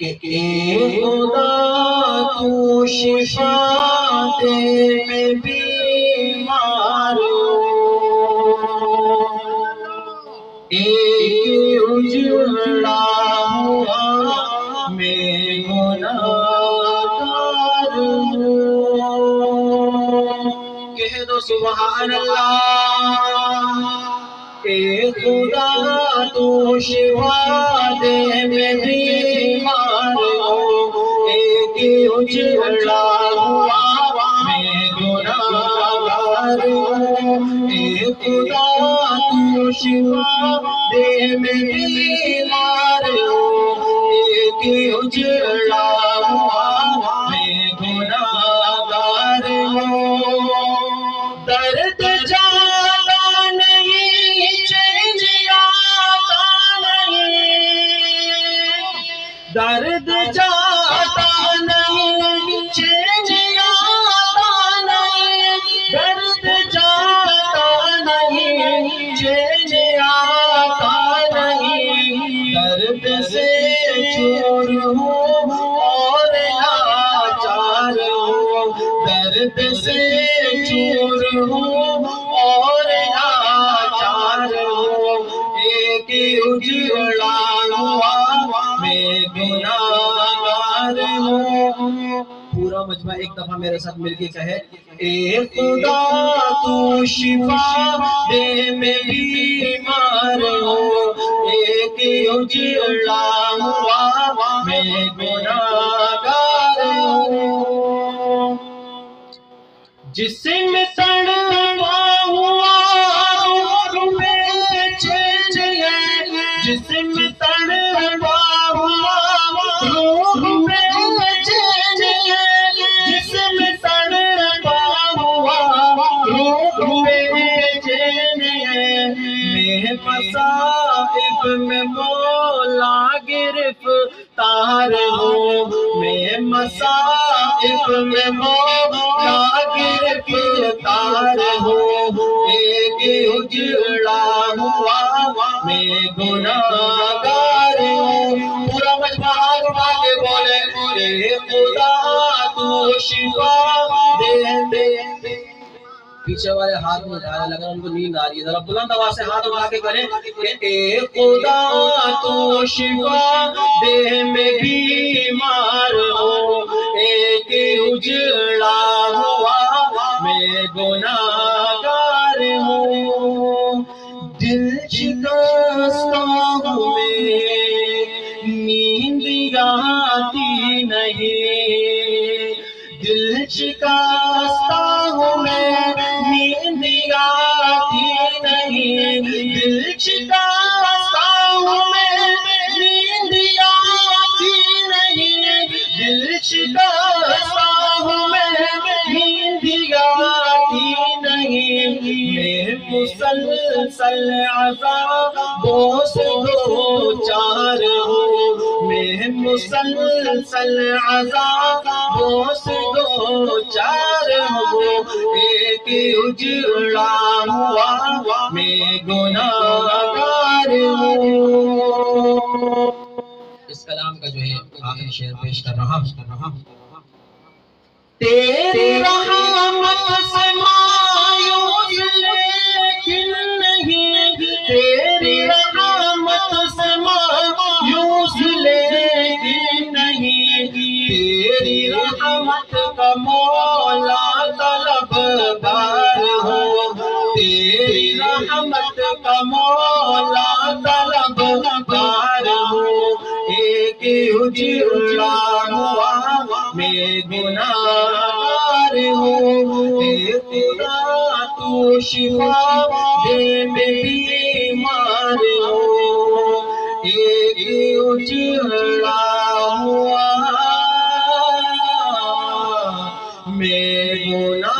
کہ اے خدا تو شفا دے میں بیمار ہوں، ایک اجڑا ہوا میں گناہگار ہوں۔ کہہ دو سبحان اللہ۔ اے خدا تو شفا دے میں بیمار ہوں، ایک اجڑا ہوا میں گناہگار ہوں۔ اے خدا تو شفا دے میں بیمار ہوں، ایک اجڑا ہوا میں گناہگار ہوں۔ درد جاتا نہیں، چین آتا نہیں، درد جاتا نہیں، چین آتا نہیں، درد جاتا نہیں، چین آتا نہیں، درد سے چور ہوں اور لاچار ہوں، درد سے چور ہوں اور لاچار ہوں، ایک اجڑا ہوا میں گناہگار ہوں۔ پورا مجمع ایک دفعہ میرے ساتھ مل کے کہے، اے خدا تو شفا دے میں بیمار ہوں، ایک اجڑا ہوا میں گناہگار ہوں۔ جسم تڑپا ہوا روح بے چین ہے، جسم تڑپا ہوا روح بے چین ہے، جسم تڑپا ہوا روح بے چین ہے، میں مصائب میں مولا گرفتار ہوں، میں مصائب میں مولا گرفتار ہوں، ایک اجڑا ہوا میں گناہگار ہوں۔ پورا مجمع ہاتھ اٹھا کے بولے، اے خدا تو شفا دے دے۔ پیچھے والے ہاتھ میں اٹھایا، لگا ان کو نیند آ رہی ہے، ذرا بلند آواز سے ہاتھ اٹھا کے کریں کہ اے خدا تو شفا دے میں بیمار ہوں، ایک اجڑا ہوا میں گناہگار ہوں۔ دل شکستہ ہوں میں، نیند آتی نہیں، دل شکستہ ہوں میں، نیند آتی نہیں، دل شکستہ ہوں میں، نیند آتی نہیں، دل شکستہ ہوں میں، نیند آتی نہیں، میں مسلسل عذابوں سے دوچار ہوں، میں مسلسل عذابوں سے دوچار ہوں، ایک اجڑا ہوا میں گناہگار ہوں۔ اس کلام کا جو ہے آخری شعر پیش کر رہا ہوں۔ تیری رحمت سے مایوس لیکن نہیں، تیری رحمت سے مایوس لیکن نہیں، تیری رحمت کا مولا طلبگار ہوں، تیری رحمت کا مولا طلبگار ہوں، ایک اجڑا ہوا میں گناہگار ہوں، اے خدا تو شفا دے میں بیمار ہوں، ایک اجڑا ہوا میں گناہگار